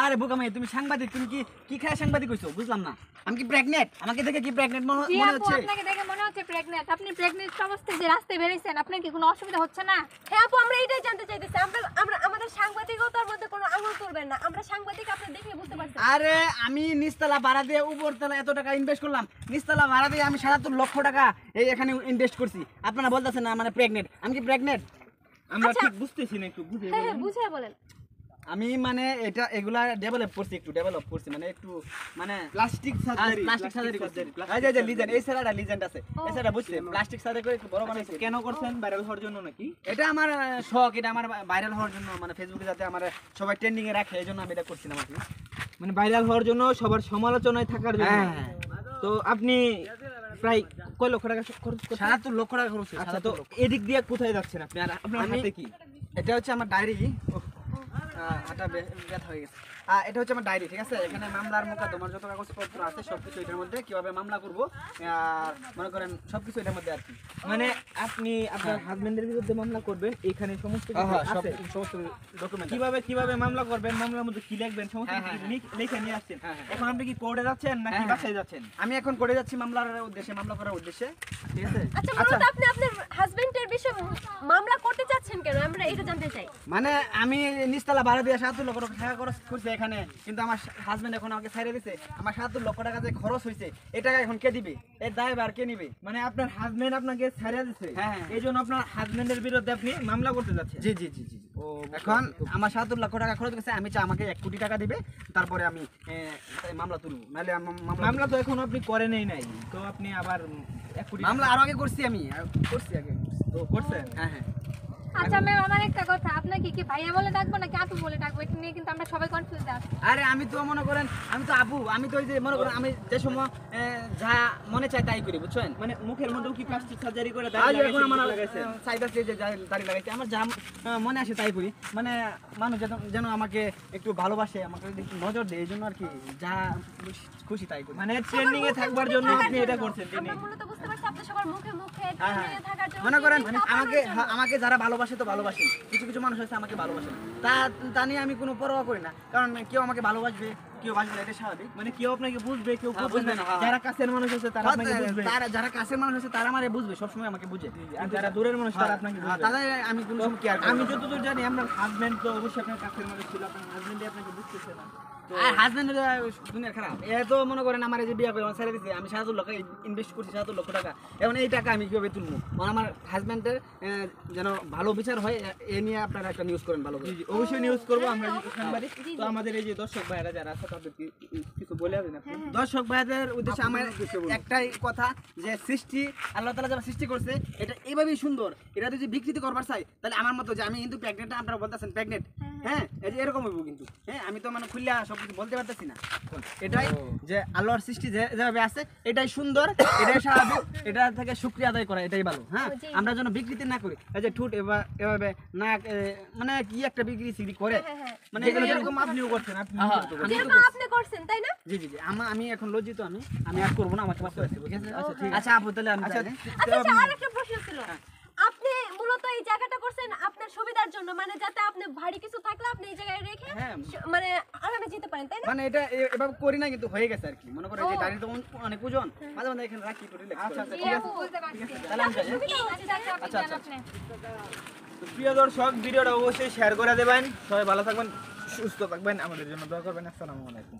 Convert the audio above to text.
আরে বোকা মেয়ে, তুমি সাংবাদিক, তুমি কি কি খায় সাংবাদিক হইছো? বুঝলাম না। আমি কি প্রেগনেন্ট? আমাকে দেখে কি প্রেগনেন্ট মনে হচ্ছে? আপনাকে দেখে মনে হচ্ছে প্রেগন্যান্ট। আপনি প্রেগন্যান্ট অবস্থায় যে রাস্তায় বেরিয়েছেন, আপনার কি কোনো অসুবিধা হচ্ছে না? হ্যাঁ আপু, আমরা এটাই জানতে চাইতেছি। আমরা আমাদের সাংবাদিকতার মধ্যে কোনো আঙুল তুলবেন না। আমরা সাংবাদিক, আপনি দেখলে বুঝতে পারছেন। আরে আমি নিচতলা ভাড়া দিয়ে উপরতলা এত টাকা ইনভেস্ট করলাম, নিচতলা ভাড়া দিয়ে আমি ৭৭ লক্ষ টাকা এই এখানে ইনভেস্ট করছি। আপনারা বলতেছেন না মানে প্রেগনেন্ট? আমি কি প্রেগনেন্ট? আমরা ঠিক বুঝতেছি না, একটু বুঝে হ্যাঁ বুঝে বলেন। আমি মানে এগুলা ডেভেলপ করছি মানে একটু মানে প্লাস্টিক সার্জারি করছি। এই যে লিজেন্ড, এই সেরাটা লিজেন্ড আছে, এই সেরা বুঝছে প্লাস্টিক সার্জারি করে একটু বড় বানাইছি। কেন করছেন? ভাইরাল হওয়ার জন্য নাকি? এটা আমার শখ, এটা আমার ভাইরাল হওয়ার জন্য, মানে ফেসবুকে যাতে আমার সবাই ট্রেন্ডিং এ রাখে, এই জন্য আমি এটা করছিলাম আর কি। মানে ভাইরাল হওয়ার জন্য, সবার সমালোচনায় থাকার জন্য। হ্যাঁ। তো আপনি প্রায় কয় লক্ষ টাকা খরচ করছেন? ৭৭ লক্ষ টাকা খরচ। আচ্ছা, তো এদিক দিয়ে কোথায় যাচ্ছেন আপনি? আর আপনার হাতে কি? এটা হচ্ছে আমার ডায়েরি। হাঁটা ব্যথা হয়ে গেছে। এটা হচ্ছে আমার ডায়েরি, ঠিক আছে? এখানে মামলার মোকদ্দমার যত কাগজপত্র আছে সবকিছু এটার মধ্যে, কিভাবে মামলা করব আর মনে করেন সবকিছু এটার মধ্যে আর কি। মানে আপনি আপনার হাজবেন্ডের বিরুদ্ধে মামলা করবেন, এখানে সমস্ত কিছু আছে, সমস্ত ডকুমেন্ট। কিভাবে মামলা করবেন, মামলার মধ্যে কি লিখবেন, সমস্ত কিছু লিখে নিয়ে আসছেন। এখন আপনি কি কোর্টে যাচ্ছেন নাকি বাসায় যাচ্ছেন? আমি এখন করে যাচ্ছি মামলা করার উদ্দেশ্যে, ঠিক আছে? আচ্ছা, মূলত আপনি আপনার হাজবেন্ডের বিষয়ে মামলা করতে চাচ্ছেন কেন? আমরা এটা জানতে চাই। মানে আমি নিচতলা ভাড়া দিয়ে ৭৭ লক্ষ টাকা খরচ করছি এখানে, কিন্তু আমার হাজবেন্ড এখন আমাকে ছেড়ে দিছে। আমার ৭৭ লক্ষ টাকা যে খরচ হয়েছে, এই টাকা এখন কে দিবে? এর দায়ভার কে নিবে? মানে আপনার হাজবেন্ড আপনাকে ছেড়ে দিছে, হ্যাঁ। এই জন্য আপনার হাজবেন্ডের বিরুদ্ধে আপনি মামলা করতে যাচ্ছেন? জি জি জি জি। এখন আমার ৭৭ লক্ষ টাকা খরচ গেছে, আমি চাই আমাকে ১ কোটি টাকা দিবে, তারপরে আমি মামলা তুলবো। নাহলে মামলা তো এখন আপনি করেনই নাই, তো আপনি আবার 1 কোটি মামলা আরো আগে করছি, আমি করছি আগে। তো করছেন? হ্যাঁ হ্যাঁ। আচ্ছা ম্যাম, আমার একটা কথা, আপনাকে কি ভাইয়া বলে ডাকবো নাকি আপু বলে ডাকবো? এটা নিয়ে কিন্তু আমরা সবাই কনফিউজ আছি। আরে আমি তো মনে করেন, আমি তো আপু, আমি তো ওই যে মনে করেন আমি যে সময় যা মনে চায় তাই করি, বুঝছেন? মানে মুখের মধ্যেও কি প্লাস্টিক সার্জারি করে আজ দাঁড়িয়ে এখন আমার লাগাইছেন? চাইতাছে যে দাড়ি লাগাইছে, আমার যা মনে আসে তাই করি। মানে মানুষ যেন আমাকে একটু ভালোবাসে, আমাকে একটু নজর দেয়, এই জন্য আর কি যা খুশি তাই করি। মানে ট্রেন্ডিং এ থাকবার জন্য আপনি এটা করছেন? আমরা মূলত বুঝতে পারছি আপনি সবার মুখে মুখে হ্যাঁ, ট্রেন্ডিংয়ে থাকার জন্য মনে করেন trending টা আমাকে বানানোর জন্য। আমাকে যারা ভালোবাসে তো ভালোবাসে, কিছু কিছু মানুষ আছে আমাকে ভালোবাসে না। তা নিয়ে আমি কোনো পরোয়া করি না, কারণ কেউ আমাকে ভালোবাসবে কেউ বাসবে না, এটা স্বাভাবিক। মানে কেউ আপনাকে বুঝবে, কেউ হ্যাঁ, বুঝবে না। হ্যাঁ। যারা কাছের মানুষ আছে তারা আপনাকে বুঝবে, যারা কাছের মানুষ আছে তারা আমারে বুঝবে, সবসময় আমাকে বুঝে। আর যারা দূরের মানুষ তারা আপনাকে বুঝবে। তাদের আমি কোনো সময় কেয়ার করি আমি না। যতদূর জানি আপনার হাজবেন্ড তো অবশ্যই আপনার কাছের মানুষ ছিল, আপনার হাজবেন্ডই আপনাকে বুঝতেছে না। তো আর হাজবেন্ডের দুনিয়ার খারাপ। এ তো মনে করেন আমার এই যে বিয়ে করে আমার ছেড়ে দিছে, আমি ৭৭ লক্ষ ইনভেস্ট করছি, ৭৭ লক্ষ টাকা। এখন এই টাকা আমি কিভাবে তুলবো? আমার হাজবেন্ডের যেন ভালো বিচার হয়, এ নিয়ে আপনারা একটা নিউজ করেন ভালো করে। জি জি, অবশ্যই নিউজ করবো আমরা হ্যাঁ, যেহেতু সাংবাদিক। জি, জি। তো আমাদের এই যে দর্শক ভাইরা যারা আছে তাদের কিছু বলে আসেন আপনি। দর্শক ভাইদের উদ্দেশ্যে আমার একটাই কথা, যে সৃষ্টি আল্লাহ তাআলা যারা সৃষ্টি করছে এটা এইভাবেই সুন্দর, এটা যদি বিকৃতি করবার চাই তাহলে আমার মতো যে আমি কিন্তু প্রেগনেন্ট, আপনারা বলতেছেন প্রেগনেন্ট, হ্যাঁ এই যে এরকম হইব কিন্তু। হ্যাঁ আমি তো মানে খুললা সবকিছু বলতে পারতেছি না। এটাই যে আল্লাহর সৃষ্টি যেভাবে আছে এটাই সুন্দর, এটাই স্বাভাবিক, এটা থেকে শুকরিয়া আদায় করা এটাই ভালো। হ্যাঁ জি। আমরা যেন বিকৃতি না করি, এই যে ঠোঁট এভাবে নাক মানে কি একটা বিকৃতি করে, হ্যাঁ। মানে যেগুলো এরকম যেরকম আপনিও করছেন, আপনি হ্যাঁ, করতে আমি তো যেরকম করছি। আপনি করছেন, তাই না? জি জি জি, আমি এখন লজ্জিত, আমি আর করবো না, আমাকে মাফ করে দিন, ঠিক আছে? আচ্ছা, ঠিক আছে। আচ্ছা আপু তাহলে আমি আচ্ছা, যাই। আচ্ছা, আরেকটা প্রশ্ন ছিল। আপনি মূলত এই জায়গাটা করছেন আপনার সুবিধার জন্য, মানে যাতে আপনি ভারী কিছু থাকলে আপনি এই জায়গায় রেখে হ্যাঁ। মানে আরামে যেতে পারেন, তাই না? মানে এটা এভাবে করি না, কিন্তু হয়ে গেছে আর কি। মনে করে যে ও। গাড়ি তো অনেক ওজন, মাঝে মাঝে এখানে রাখি একটু relax আচ্ছা, করে। আচ্ছা, জি আপু, বুঝতে পারছি। তাহলে আমি যাই, হ্যাঁ? ঠিক আছে, আপনি আচ্ছা, যান আচ্ছা। আপনি। তো প্রিয় দর্শক, ভিডিওটা অবশ্যই শেয়ার করে দেবেন। সবাই ভালো থাকবেন, সুস্থ থাকবেন, আমাদের জন্য দোয়া করবেন। আসসালামু আলাইকুম।